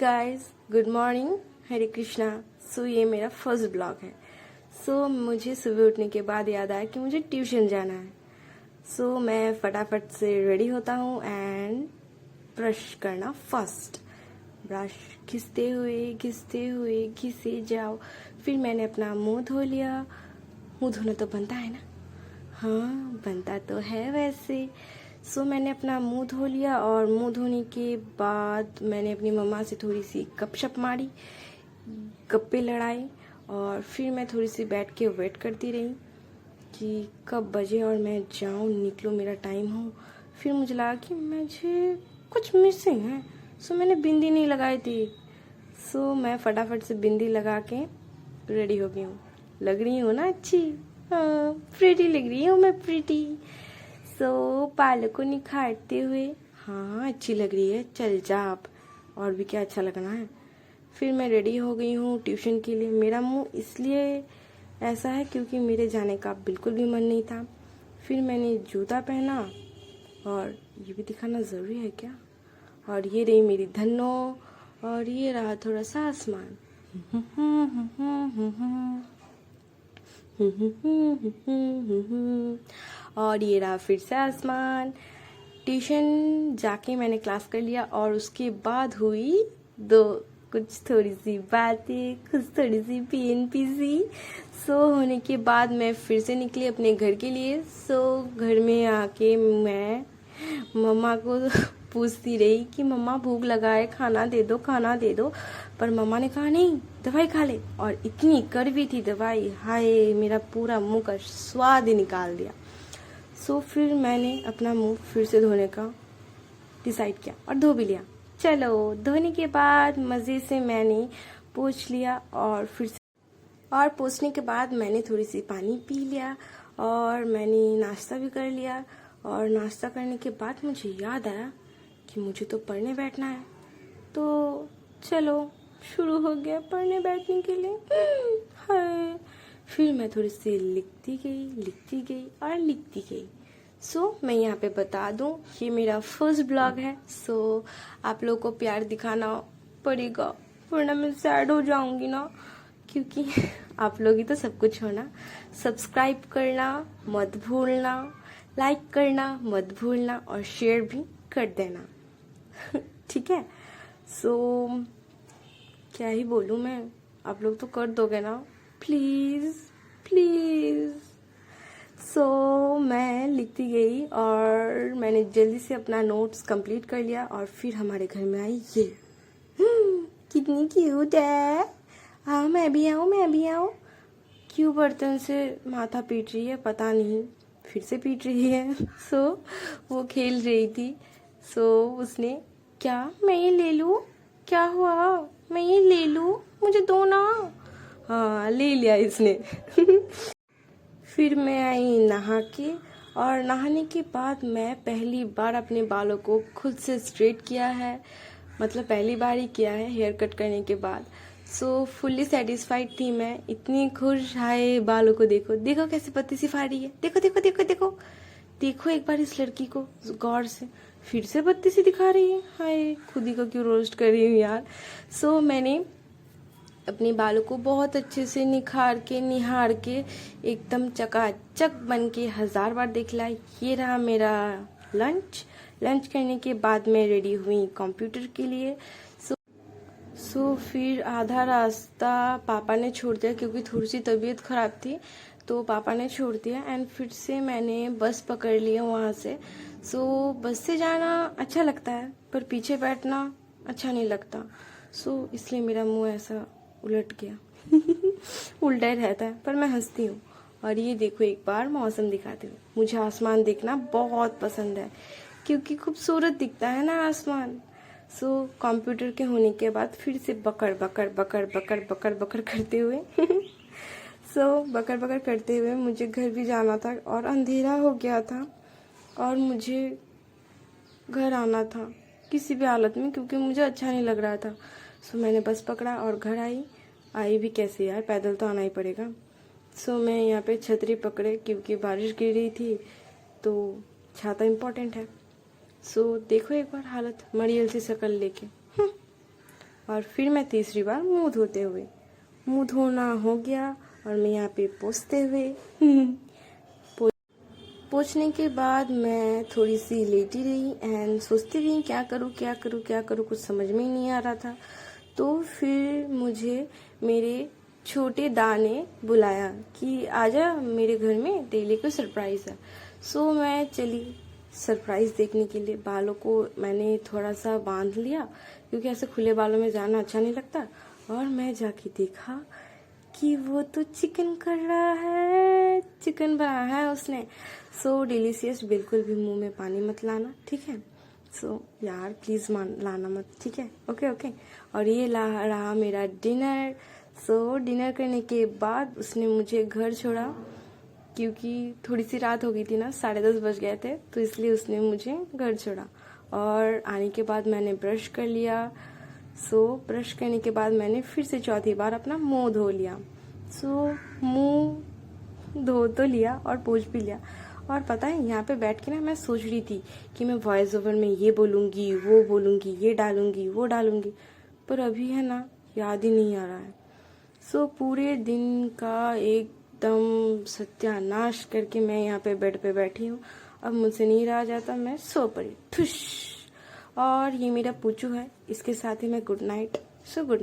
Guys, good morning, हरे कृष्णा। ये मेरा first blog है। मुझे सुबह उठने के बाद याद आया कि मुझे ट्यूशन जाना है। मैं फटाफट से रेडी होता हूँ एंड ब्रश करना फर्स्ट। ब्रश घिसते हुए घिसे जाओ। फिर मैंने अपना मुंह धो लिया। मुंह धोना तो बनता है ना? हाँ, बनता तो है वैसे। मैंने अपना मुंह धो लिया और मुंह धोने के बाद मैंने अपनी मम्मा से थोड़ी सी गपशप मारी, गप्पे लड़ाए और फिर मैं थोड़ी सी बैठ के वेट करती रही कि कब बजे और मैं जाऊँ, निकलूँ, मेरा टाइम हो। फिर मुझे लगा कि मुझे कुछ मिसिंग है। मैंने बिंदी नहीं लगाई थी। मैं फटाफट से बिंदी लगा के रेडी हो गई हूँ। लग रही हूँ ना अच्छी? हाँ, प्रीटी लग रही हूँ मैं, प्रीटी। बालों को निखारते हुए, हाँ अच्छी लग रही है, चल जा अब, और भी क्या अच्छा लगना है। फिर मैं रेडी हो गई हूँ ट्यूशन के लिए। मेरा मुंह इसलिए ऐसा है क्योंकि मेरे जाने का बिल्कुल भी मन नहीं था। फिर मैंने जूता पहना, और ये भी दिखाना ज़रूरी है क्या? और ये रही मेरी धन्नो, और ये रहा थोड़ा सा आसमान। और ये रहा फिर से आसमान। ट्यूशन जाके मैंने क्लास कर लिया और उसके बाद हुई कुछ थोड़ी सी बातें, कुछ थोड़ी सी पीएनपी सी। होने के बाद मैं फिर से निकली अपने घर के लिए। घर में आके मैं मम्मा को पूछती रही कि मम्मा भूख लगा है, खाना दे दो, खाना दे दो। पर मम्मा ने कहा नहीं, दवाई खा ले। और इतनी कड़वी थी दवाई, हाय, मेरा पूरा मुंह का स्वाद ही निकाल दिया। फिर मैंने अपना मुंह फिर से धोने का डिसाइड किया और धो भी लिया। चलो, धोने के बाद मज़े से मैंने पोंछ लिया और पोंछने के बाद मैंने थोड़ी सी पानी पी लिया और मैंने नाश्ता भी कर लिया। और नाश्ता करने के बाद मुझे याद आया कि मुझे तो पढ़ने बैठना है। तो चलो, शुरू हो गया पढ़ने बैठने के लिए। हाय। फिर मैं थोड़ी सी लिखती गई और लिखती गई। मैं यहाँ पे बता दूँ, ये मेरा फर्स्ट ब्लॉग है। आप लोगों को प्यार दिखाना पड़ेगा, वरना मैं सैड हो जाऊंगी ना, क्योंकि आप लोग ही तो सब कुछ हो ना। सब्सक्राइब करना मत भूलना, लाइक करना मत भूलना और शेयर भी कर देना। ठीक है? क्या ही बोलूँ मैं, आप लोग तो कर दोगे ना, प्लीज़ प्लीज़। मैं लिखती गई और मैंने जल्दी से अपना नोट्स कंप्लीट कर लिया। और फिर हमारे घर में आई ये, कितनी क्यूट है। हाँ, मैं भी आऊँ। क्यों बर्तन से माथा पीट रही है, पता नहीं, फिर से पीट रही है। वो खेल रही थी। उसने, क्या मैं ये ले लूँ? क्या हुआ? मैं ये ले लूँ? मुझे दो ना। हाँ, ले लिया इसने। फिर मैं आई नहा के, और नहाने के बाद मैं पहली बार अपने बालों को खुद से स्ट्रेट किया है। मतलब पहली बार ही किया है हेयर कट करने के बाद। फुल्ली सेटिस्फाइड थी मैं, इतनी खुश। हाय, बालों को देखो कैसे पत्ती सी फाड़ी है। देखो एक बार इस लड़की को गौर से, फिर से पत्ती सी दिखा रही है। हाय, खुद ही को क्यों रोस्ट कर रही हूँ यार। मैंने अपने बालों को बहुत अच्छे से निहार के एकदम चकाचक बन के 1000 बार देख लिया। ये रहा मेरा लंच करने के बाद मैं रेडी हुई कंप्यूटर के लिए। फिर आधा रास्ता पापा ने छोड़ दिया क्योंकि थोड़ी सी तबीयत खराब थी, तो पापा ने छोड़ दिया। एंड फिर से मैंने बस पकड़ लिया वहाँ से। बस से जाना अच्छा लगता है, पर पीछे बैठना अच्छा नहीं लगता। इसलिए मेरा मुंह ऐसा उलट गया। उल्टा ही रहता है, पर मैं हंसती हूँ। और ये देखो, एक बार मौसम दिखाती हूँ। मुझे आसमान देखना बहुत पसंद है क्योंकि खूबसूरत दिखता है ना आसमान। कंप्यूटर के होने के बाद फिर से बकर बकर करते हुए बकर करते हुए मुझे घर भी जाना था और अंधेरा हो गया था और मुझे घर आना था किसी भी हालत में, क्योंकि मुझे अच्छा नहीं लग रहा था। मैंने बस पकड़ा और घर आई भी कैसे यार, पैदल तो आना ही पड़ेगा। मैं यहाँ पे छतरी पकड़े क्योंकि बारिश गिर रही थी, तो छाता इम्पोर्टेंट है। देखो एक बार हालत, मरियल सी शक्ल लेके। और फिर मैं तीसरी बार मुंह धोते हुए, मुंह धोना हो गया और मैं यहाँ पे पोंछते हुए पोंछने के बाद मैं थोड़ी सी लेटी रही एंड सोचती रही क्या करूँ क्या करूँ क्या करूँ, कुछ समझ में ही नहीं आ रहा था। तो फिर मुझे मेरे छोटे दा ने बुलाया कि आजा मेरे घर में डेली को सरप्राइज़ है। सो मैं चली सरप्राइज़ देखने के लिए। बालों को मैंने थोड़ा सा बांध लिया क्योंकि ऐसे खुले बालों में जाना अच्छा नहीं लगता, और मैं जाके देखा कि वो तो चिकन कर रहा है, चिकन बनाया है उसने। सो डिलीशियस, बिल्कुल भी मुंह में पानी मत लाना, ठीक है। सो यार प्लीज़ लाना मत, ठीक है, ओके ओके। और ये रहा मेरा डिनर। सो डिनर करने के बाद उसने मुझे घर छोड़ा क्योंकि थोड़ी सी रात हो गई थी ना, 10:30 बज गए थे, तो इसलिए उसने मुझे घर छोड़ा। और आने के बाद मैंने ब्रश कर लिया। सो ब्रश करने के बाद मैंने फिर से चौथी बार अपना मुंह धो लिया। सो मुंह धो तो लिया और पोंछ भी लिया। और पता है यहाँ पे बैठ के ना मैं सोच रही थी कि मैं वॉइस ओवर में ये बोलूँगी, वो बोलूँगी, ये डालूँगी, वो डालूँगी, पर अभी है ना याद ही नहीं आ रहा है। सो पूरे दिन का एकदम सत्यानाश करके मैं यहाँ पे बेड पे बैठी हूँ। अब मुझसे नहीं रहा जाता, मैं सो पड़ी ठुश। और ये मेरा पूछू है, इसके साथ ही मैं good night. So good night.